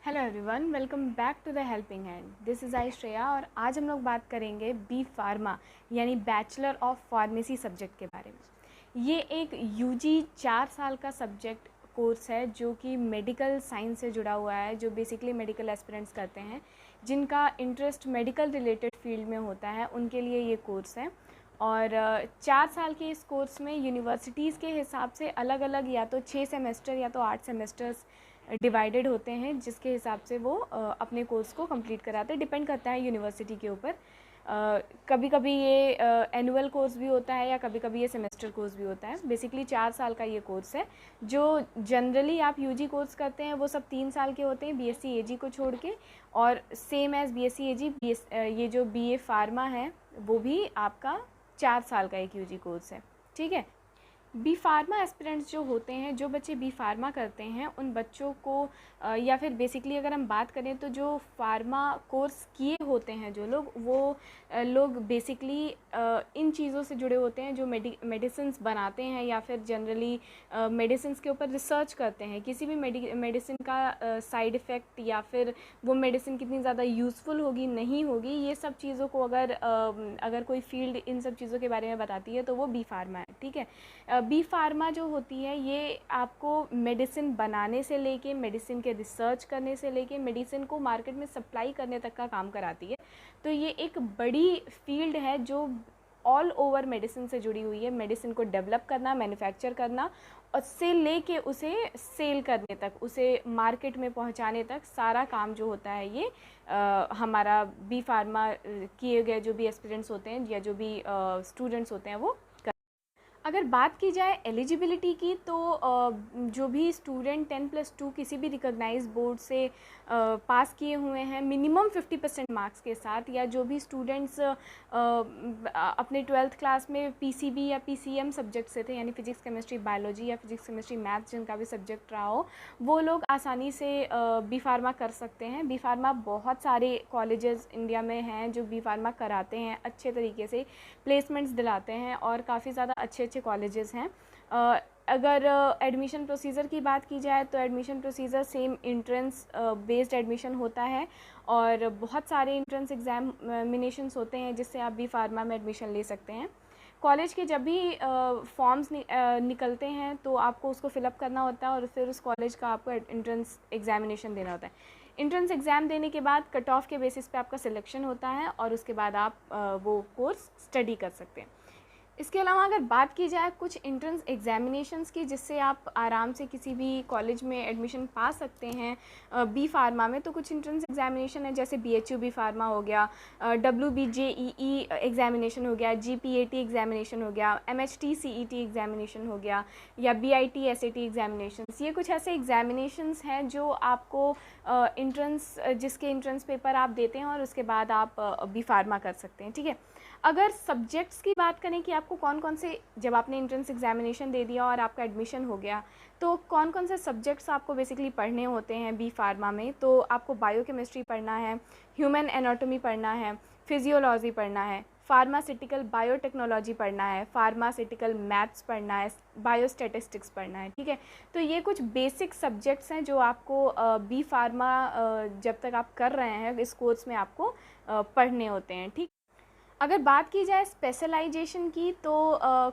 Hello everyone, welcome back to the helping hand. This is I Shreya और आज हम लोग बात करेंगे बी फार्मा यानी बैचलर ऑफ फार्मेसी सब्जेक्ट के बारे में। ये एक यूजी 4 साल का सब्जेक्ट कोर्स है जो कि मेडिकल साइंस से जुड़ा हुआ है, जो बेसिकली मेडिकल एस्पिरेंट्स करते हैं, जिनका इंटरेस्ट मेडिकल रिलेटेड फील्ड में होता है, उनके लिए ये कोर्स है। और 4 साल के इस कोर्स में यूनिवर्सिटीज़ के हिसाब से अलग अलग या तो 6 सेमेस्टर या तो 8 सेमेस्टर्स डिवाइडेड होते हैं, जिसके हिसाब से वो अपने कोर्स को कंप्लीट कराते हैं। डिपेंड करता है यूनिवर्सिटी के ऊपर। कभी कभी ये एनुअल कोर्स भी होता है या कभी कभी ये सेमेस्टर कोर्स भी होता है। बेसिकली 4 साल का ये कोर्स है। जो जनरली आप यूजी कोर्स करते हैं वो सब 3 साल के होते हैं, बीएससी एजी को छोड़ के। और सेम एज बीएससी एजी ये जो बीए फार्मा है वो भी आपका 4 साल का एक यूजी कोर्स है। ठीक है। बी फार्मा एस्पिरेंट्स जो होते हैं, जो बच्चे बी फार्मा करते हैं, उन बच्चों को या फिर बेसिकली अगर हम बात करें तो जो फार्मा कोर्स किए होते हैं जो लोग, वो लोग बेसिकली इन चीज़ों से जुड़े होते हैं जो मेडिसिन्स बनाते हैं या फिर जनरली मेडिसिन्स के ऊपर रिसर्च करते हैं। किसी भी मेडिसिन का साइड इफ़ेक्ट या फिर वो मेडिसिन कितनी ज़्यादा यूज़फुल होगी नहीं होगी, ये सब चीज़ों को अगर कोई फील्ड इन सब चीज़ों के बारे में बताती है तो वो बी फार्मा है। ठीक है। बी फार्मा जो होती है ये आपको मेडिसिन बनाने से लेके, मेडिसिन के रिसर्च करने से लेके, मेडिसिन को मार्केट में सप्लाई करने तक का काम कराती है। तो ये एक बड़ी फील्ड है जो ऑल ओवर मेडिसिन से जुड़ी हुई है। मेडिसिन को डेवलप करना, मैन्युफैक्चर करना और से लेके उसे सेल करने तक, उसे मार्केट में पहुंचाने तक सारा काम जो होता है ये हमारा बी फार्मा किए गए जो भी एस्पिरेंट्स होते हैं या जो भी स्टूडेंट्स होते हैं वो। अगर बात की जाए एलिजिबिलिटी की तो जो भी स्टूडेंट 10+2 किसी भी रिकॉग्नाइज बोर्ड से पास किए हुए हैं मिनिमम 50% मार्क्स के साथ, या जो भी स्टूडेंट्स अपने 12th क्लास में पीसीबी या पीसीएम सब्जेक्ट से थे, यानी फिजिक्स केमिस्ट्री बायोलॉजी या फिजिक्स केमिस्ट्री मैथ्स जिनका भी सब्जेक्ट रहा हो, वो लोग आसानी से बी फार्मा कर सकते हैं। बी फार्मा बहुत सारे कॉलेजेस इंडिया में हैं जो बी फार्मा कराते हैं, अच्छे तरीके से प्लेसमेंट्स दिलाते हैं और काफ़ी ज़्यादा अच्छे अच्छे कॉलेजेस हैं। अगर एडमिशन प्रोसीजर की बात की जाए तो admission procedure same entrance based admission होता है और बहुत सारे एंट्रेंस एग्जामिनेशंस होते हैं जिससे आप बी फार्मा में एडमिशन ले सकते हैं। कॉलेज के जब भी फॉर्म्स निकलते हैं तो आपको उसको फिलअप करना होता है और फिर उस कॉलेज का आपको एंट्रेंस एग्जामिनेशन देना होता है। एंट्रेंस एग्ज़ाम देने के बाद कट ऑफ के बेसिस पे आपका सिलेक्शन होता है और उसके बाद आप वो कोर्स स्टडी कर सकते हैं। इसके अलावा अगर बात की जाए कुछ एंट्रेंस एग्जामिनेशंस की जिससे आप आराम से किसी भी कॉलेज में एडमिशन पा सकते हैं बी फार्मा में, तो कुछ एंट्रेंस एग्जामिनेशन है जैसे बीएचयू बी फार्मा हो गया, WBJEE एग्जामिनेशन हो गया, GPAT एग्जामिनेशन हो गया, MHT CET एग्जामिनेशन हो गया, या BIT SAT एग्जामिनेशंस। ये कुछ ऐसे एग्जामिनेशंस हैं जो आपको एंट्रेंस जिसके एंट्रेंस पेपर आप देते हैं और उसके बाद आप बी फार्मा कर सकते हैं। ठीक है। अगर सब्जेक्ट्स की बात करें कि आपको कौन कौन से, जब आपने एंट्रेंस एग्जामिनेशन दे दिया और आपका एडमिशन हो गया, तो कौन कौन से सब्जेक्ट्स आपको बेसिकली पढ़ने होते हैं बी फार्मा में, तो आपको बायोकेमिस्ट्री पढ़ना है, ह्यूमन एनाटॉमी पढ़ना है, फिजियोलॉजी पढ़ना है, फार्मास्यूटिकल बायोटेक्नोलॉजी पढ़ना है, फार्मास्यूटिकल मैथ्स पढ़ना है, बायोस्टैटिस्टिक्स पढ़ना है। ठीक है। तो ये कुछ बेसिक सब्जेक्ट्स हैं जो आपको बी फार्मा जब तक आप कर रहे हैं इस कोर्स में आपको पढ़ने होते हैं। ठीक। अगर बात की जाए स्पेशलाइजेशन की तो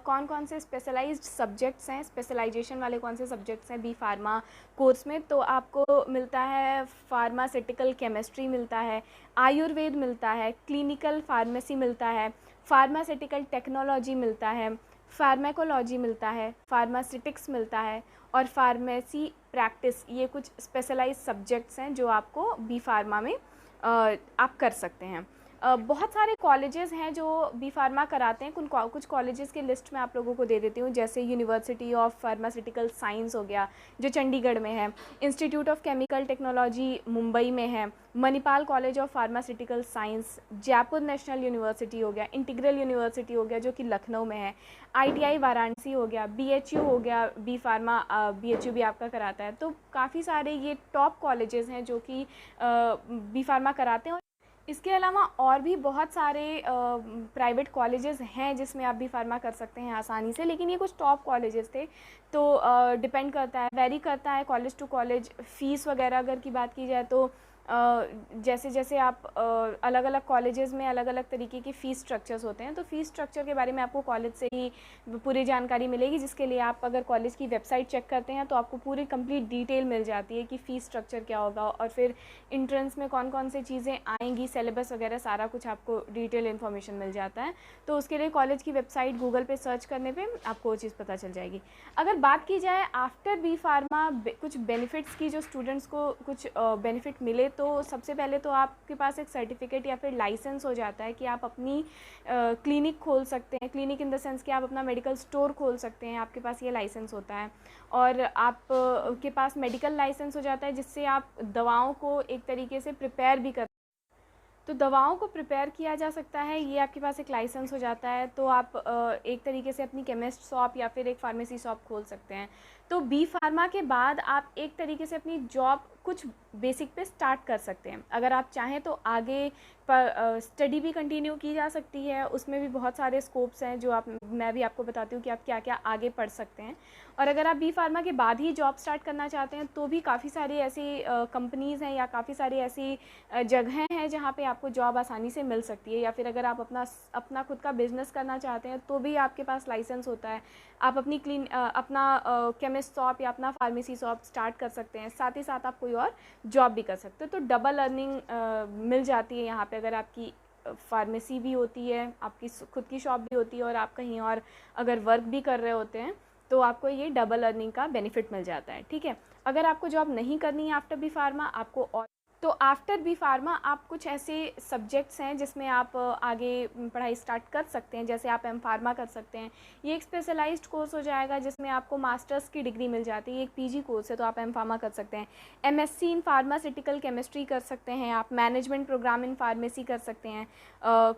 कौन कौन से स्पेशलाइज्ड सब्जेक्ट्स हैं, स्पेशलाइजेशन वाले कौन से सब्जेक्ट्स हैं बी फार्मा कोर्स में, तो आपको मिलता है फार्मास्यूटिकल केमिस्ट्री मिलता है, आयुर्वेद मिलता है, क्लिनिकल फार्मेसी मिलता है, फार्मास्यूटिकल टेक्नोलॉजी मिलता है, फार्मेकोलॉजी मिलता है, फार्मास्यूटिक्स मिलता है और फार्मेसी प्रैक्टिस। ये कुछ स्पेशलाइज्ड सब्जेक्ट्स हैं जो आपको बी फार्मा में आप कर सकते हैं। बहुत सारे कॉलेजेस हैं जो बी फार्मा कराते हैं। कुछ कॉलेजेस की लिस्ट में आप लोगों को दे देती हूँ, जैसे यूनिवर्सिटी ऑफ फार्मास्यूटिकल साइंस हो गया जो चंडीगढ़ में है, institute of chemical technology Mumbai में है, Manipal college of pharmaceutical science, Jaipur national university हो गया, इंटीग्रल यूनिवर्सिटी हो गया जो कि लखनऊ में है, ITI वाराणसी हो गया, BHU हो गया, बी फार्मा BHU भी आपका कराता है। तो काफ़ी सारे ये टॉप कॉलेजेस हैं जो कि बी फार्मा कराते हैं। इसके अलावा और भी बहुत सारे प्राइवेट कॉलेजेस हैं जिसमें आप बी फार्मा कर सकते हैं आसानी से, लेकिन ये कुछ टॉप कॉलेजेस थे। तो डिपेंड करता है, वेरी करता है कॉलेज टू कॉलेज। फ़ीस वगैरह अगर की बात की जाए तो जैसे जैसे आप अलग अलग कॉलेजेस में अलग अलग तरीके की फ़ीस स्ट्रक्चर्स होते हैं, तो फ़ीस स्ट्रक्चर के बारे में आपको कॉलेज से ही पूरी जानकारी मिलेगी, जिसके लिए आप अगर कॉलेज की वेबसाइट चेक करते हैं तो आपको पूरी कंप्लीट डिटेल मिल जाती है कि फ़ीस स्ट्रक्चर क्या होगा, और फिर इंट्रेंस में कौन कौन सी चीज़ें आएंगी, सिलेबस वगैरह सारा कुछ आपको डिटेल इन्फॉर्मेशन मिल जाता है। तो उसके लिए कॉलेज की वेबसाइट गूगल पे सर्च करने पे आपको वो चीज़ पता चल जाएगी। अगर बात की जाए आफ्टर बी फार्मा कुछ बेनिफिट्स की, जो स्टूडेंट्स को कुछ बेनिफिट मिले, तो सबसे पहले तो आपके पास एक सर्टिफिकेट या फिर लाइसेंस हो जाता है कि आप अपनी क्लिनिक खोल सकते हैं। क्लिनिक इन द सेंस कि आप अपना मेडिकल स्टोर खोल सकते हैं, आपके पास ये लाइसेंस होता है। और आप के पास मेडिकल लाइसेंस हो जाता है, जिससे आप दवाओं को एक तरीके से प्रिपेयर भी कर, तो दवाओं को प्रिपेयर किया जा सकता है, ये आपके पास एक लाइसेंस हो जाता है। तो आप एक तरीके से अपनी केमिस्ट शॉप या फिर एक फार्मेसी शॉप खोल सकते हैं। तो बी फार्मा के बाद आप एक तरीके से अपनी जॉब कुछ बेसिक पे स्टार्ट कर सकते हैं। अगर आप चाहें तो आगे पर स्टडी भी कंटिन्यू की जा सकती है, उसमें भी बहुत सारे स्कोप्स हैं जो मैं भी आपको बताती हूँ कि आप क्या क्या आगे पढ़ सकते हैं। और अगर आप बी फार्मा के बाद ही जॉब स्टार्ट करना चाहते हैं तो भी काफ़ी सारी ऐसी कंपनीज़ हैं या काफ़ी सारी ऐसी जगहें हैं जहाँ पे आपको जॉब आसानी से मिल सकती है। या फिर अगर आप अपना खुद का बिजनेस करना चाहते हैं तो भी आपके पास लाइसेंस होता है, आप अपनी अपना केमिस्ट शॉप या अपना फार्मेसी शॉप स्टार्ट कर सकते हैं, साथ ही साथ आप कोई और जॉब भी कर सकते हो। तो डबल अर्निंग मिल जाती है यहाँ पे। अगर आपकी फार्मेसी भी होती है, आपकी खुद की शॉप भी होती है, और आप कहीं और अगर वर्क भी कर रहे होते हैं, तो आपको ये डबल अर्निंग का बेनिफिट मिल जाता है। ठीक है, अगर आपको जॉब नहीं करनी है आफ्टर बी फार्मा, आपको और तो आफ्टर बी फार्मा आप कुछ ऐसे सब्जेक्ट्स हैं जिसमें आप आगे पढ़ाई स्टार्ट कर सकते हैं। जैसे आप एम फार्मा कर सकते हैं, ये एक स्पेशलाइज्ड कोर्स हो जाएगा जिसमें आपको मास्टर्स की डिग्री मिल जाती है। एक पीजी कोर्स है, तो आप एम फार्मा कर सकते हैं। एमएससी इन फार्मास्यूटिकल केमिस्ट्री कर सकते हैं आप। मैनेजमेंट प्रोग्राम इन फार्मेसी कर सकते हैं।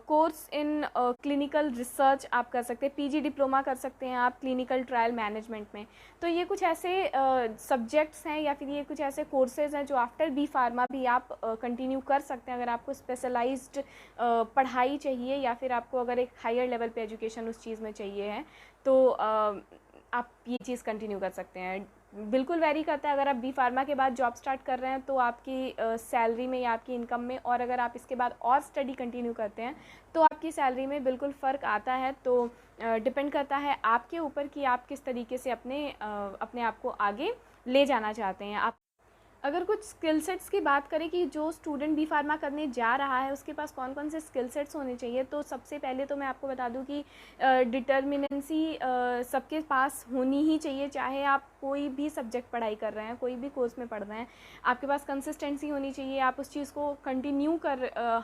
कोर्स इन क्लिनिकल रिसर्च आप कर सकते हैं। पीजी डिप्लोमा कर सकते हैं आप क्लिनिकल ट्रायल मैनेजमेंट में। तो ये कुछ ऐसे सब्जेक्ट्स हैं या फिर ये कुछ ऐसे कोर्सेज़ हैं जो आफ्टर बी फार्मा भी आप कंटिन्यू कर सकते हैं, अगर आपको स्पेशलाइज्ड पढ़ाई चाहिए या फिर आपको अगर एक हायर लेवल पे एजुकेशन उस चीज़ में चाहिए है, तो आप ये चीज़ कंटिन्यू कर सकते हैं। बिल्कुल वेरी करता है, अगर आप बी फार्मा के बाद जॉब स्टार्ट कर रहे हैं तो आपकी सैलरी में या आपकी इनकम में, और अगर आप इसके बाद और स्टडी कंटिन्यू करते हैं तो आपकी सैलरी में बिल्कुल फ़र्क आता है। तो डिपेंड करता है आपके ऊपर कि आप किस तरीके से अपने आप को आगे ले जाना चाहते हैं। आप अगर कुछ स्किल सेट्स की बात करें कि जो स्टूडेंट बी फार्मा करने जा रहा है उसके पास कौन कौन से स्किल सेट्स होने चाहिए, तो सबसे पहले तो मैं आपको बता दूं कि डिटर्मिनेंसी सबके पास होनी ही चाहिए। चाहे आप कोई भी सब्जेक्ट पढ़ाई कर रहे हैं, कोई भी कोर्स में पढ़ रहे हैं, आपके पास कंसिस्टेंसी होनी चाहिए। आप उस चीज़ को कंटिन्यू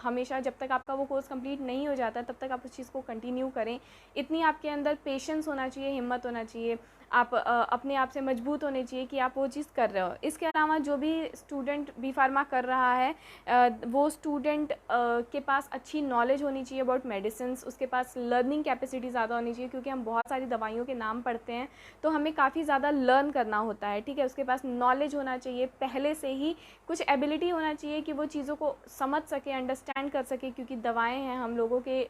हमेशा जब तक आपका वो कोर्स कंप्लीट नहीं हो जाता तब तक आप उस चीज़ को कंटिन्यू करें। इतनी आपके अंदर पेशेंस होना चाहिए, हिम्मत होना चाहिए, आप अपने आप से मजबूत होने चाहिए कि आप वो चीज़ कर रहे हो। इसके अलावा जो भी स्टूडेंट बी फार्मा कर रहा है वो स्टूडेंट के पास अच्छी नॉलेज होनी चाहिए अबाउट मेडिसिन्स, उसके पास लर्निंग कैपेसिटी ज़्यादा होनी चाहिए, क्योंकि हम बहुत सारी दवाइयों के नाम पढ़ते हैं तो हमें काफ़ी ज़्यादा लर्न करना होता है। ठीक है, उसके पास नॉलेज होना चाहिए, पहले से ही कुछ एबिलिटी होना चाहिए कि वो चीज़ों को समझ सके, अंडरस्टैंड कर सके, क्योंकि दवाएँ हैं हम लोगों के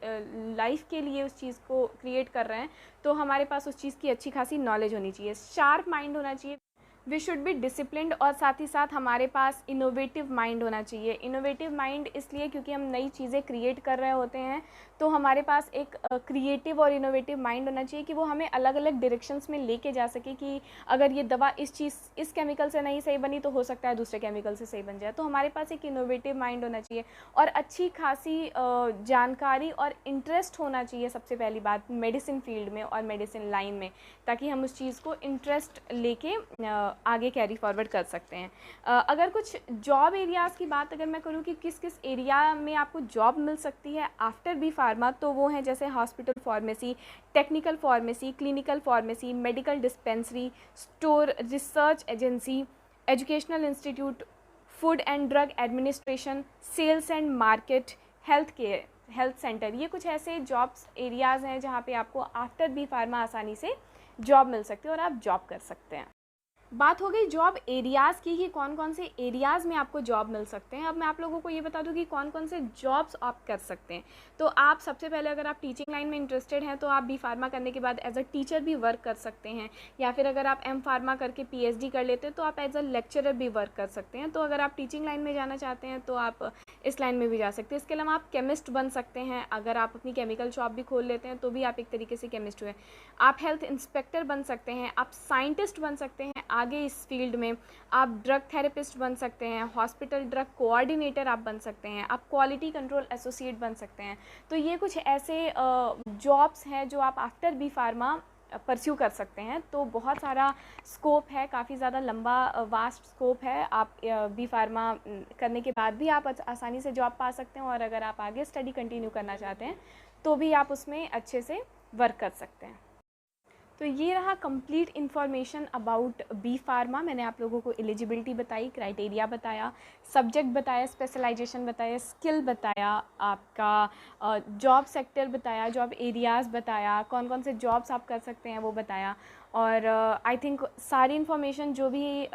लाइफ के लिए उस चीज़ को क्रिएट कर रहे हैं, तो हमारे पास उस चीज़ की अच्छी खासी नॉलेज होनी चाहिए। शार्प माइंड होना चाहिए, वी शुड बी डिसिप्लिन्ड, और साथ ही साथ हमारे पास इनोवेटिव माइंड होना चाहिए। इनोवेटिव माइंड इसलिए क्योंकि हम नई चीज़ें क्रिएट कर रहे होते हैं, तो हमारे पास एक क्रिएटिव और इनोवेटिव माइंड होना चाहिए कि वो हमें अलग अलग डायरेक्शंस में लेके जा सके कि अगर ये दवा इस केमिकल से नहीं सही बनी तो हो सकता है दूसरे केमिकल से सही बन जाए। तो हमारे पास एक इनोवेटिव माइंड होना चाहिए और अच्छी खासी जानकारी और इंटरेस्ट होना चाहिए, सबसे पहली बात मेडिसिन फील्ड में और मेडिसिन लाइन में, ताकि हम उस चीज़ को इंटरेस्ट लेके आगे कैरी फॉरवर्ड कर सकते हैं। अगर कुछ जॉब एरियाज़ की बात अगर मैं करूँ कि किस किस एरिया में आपको जॉब मिल सकती है आफ्टर बी फार्मा, तो वो हैं जैसे hospital pharmacy, technical pharmacy, clinical pharmacy, medical dispensary, store, research agency, educational institute, food and drug administration, sales and market, health care, health centre. ये कुछ ऐसे जॉब्स एरियाज़ हैं जहाँ पे आपको आफ्टर बी फार्मा आसानी से जॉब मिल सकती है और आप जॉब कर सकते हैं। बात हो गई जॉब एरियाज़ की कि कौन कौन से एरियाज़ में आपको जॉब मिल सकते हैं। अब मैं आप लोगों को ये बता दूं कि कौन कौन से जॉब्स आप कर सकते हैं। तो आप सबसे पहले अगर आप टीचिंग लाइन में इंटरेस्टेड हैं तो आप बी फार्मा करने के बाद एज अ टीचर भी वर्क कर सकते हैं, या फिर अगर आप एम फार्मा करके पीएचडी कर लेते हैं तो आप एज अ लेक्चरर भी वर्क कर सकते हैं। तो अगर आप टीचिंग लाइन में जाना चाहते हैं तो आप इस लाइन में भी जा सकते हैं। इसके अलावा आप केमिस्ट बन सकते हैं, अगर आप अपनी केमिकल शॉप भी खोल लेते हैं तो भी आप एक तरीके से केमिस्ट हुए। आप हेल्थ इंस्पेक्टर बन सकते हैं, आप साइंटिस्ट बन सकते हैं आगे इस फील्ड में, आप ड्रग थेरेपिस्ट बन सकते हैं, हॉस्पिटल ड्रग कोऑर्डिनेटर आप बन सकते हैं, आप क्वालिटी कंट्रोल एसोसिएट बन सकते हैं। तो ये कुछ ऐसे जॉब्स हैं जो आप आफ्टर बी फार्मा परस्यू कर सकते हैं। तो बहुत सारा स्कोप है, काफ़ी ज़्यादा लंबा वास्ट स्कोप है। आप बी फार्मा करने के बाद भी आप आसानी से जॉब पा सकते हैं, और अगर आप आगे स्टडी कंटिन्यू करना चाहते हैं तो भी आप उसमें अच्छे से वर्क कर सकते हैं। तो ये रहा complete information about B pharma. मैंने आप लोगों को एलिजिबिलिटी बताई, क्राइटेरिया बताया, सब्जेक्ट बताया, स्पेशलाइजेशन बताया, स्किल बताया, आपका जॉब सेक्टर बताया, जॉब एरियाज़ बताया, कौन कौन से जॉब्स आप कर सकते हैं वो बताया। और आई थिंक सारी इन्फॉर्मेशन जो भी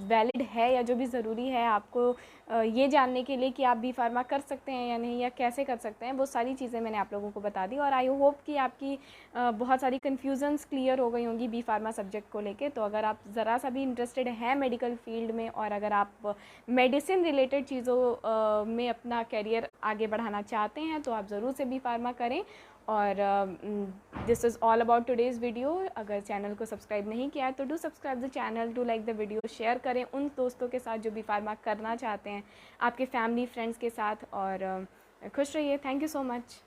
वैलिड है या जो भी ज़रूरी है आपको ये जानने के लिए कि आप बी फार्मा कर सकते हैं या नहीं, या कैसे कर सकते हैं, वो सारी चीज़ें मैंने आप लोगों को बता दी। और आई होप कि आपकी बहुत सारी कन्फ्यूजन्स क्लियर हो गई होंगी बी फार्मा सब्जेक्ट को लेके। तो अगर आप ज़रा सा भी इंटरेस्टेड हैं मेडिकल फील्ड में, और अगर आप मेडिसिन रिलेटेड चीज़ों में अपना करियर आगे बढ़ाना चाहते हैं तो आप ज़रूर से बी फार्मा करें। और this is all about today's video. अगर चैनल को सब्सक्राइब नहीं किया है तो do subscribe the channel, do like the video, share करें उन दोस्तों के साथ जो बी फार्मा करना चाहते हैं, आपके फैमिली फ्रेंड्स के साथ। और खुश रहिए। Thank you so much.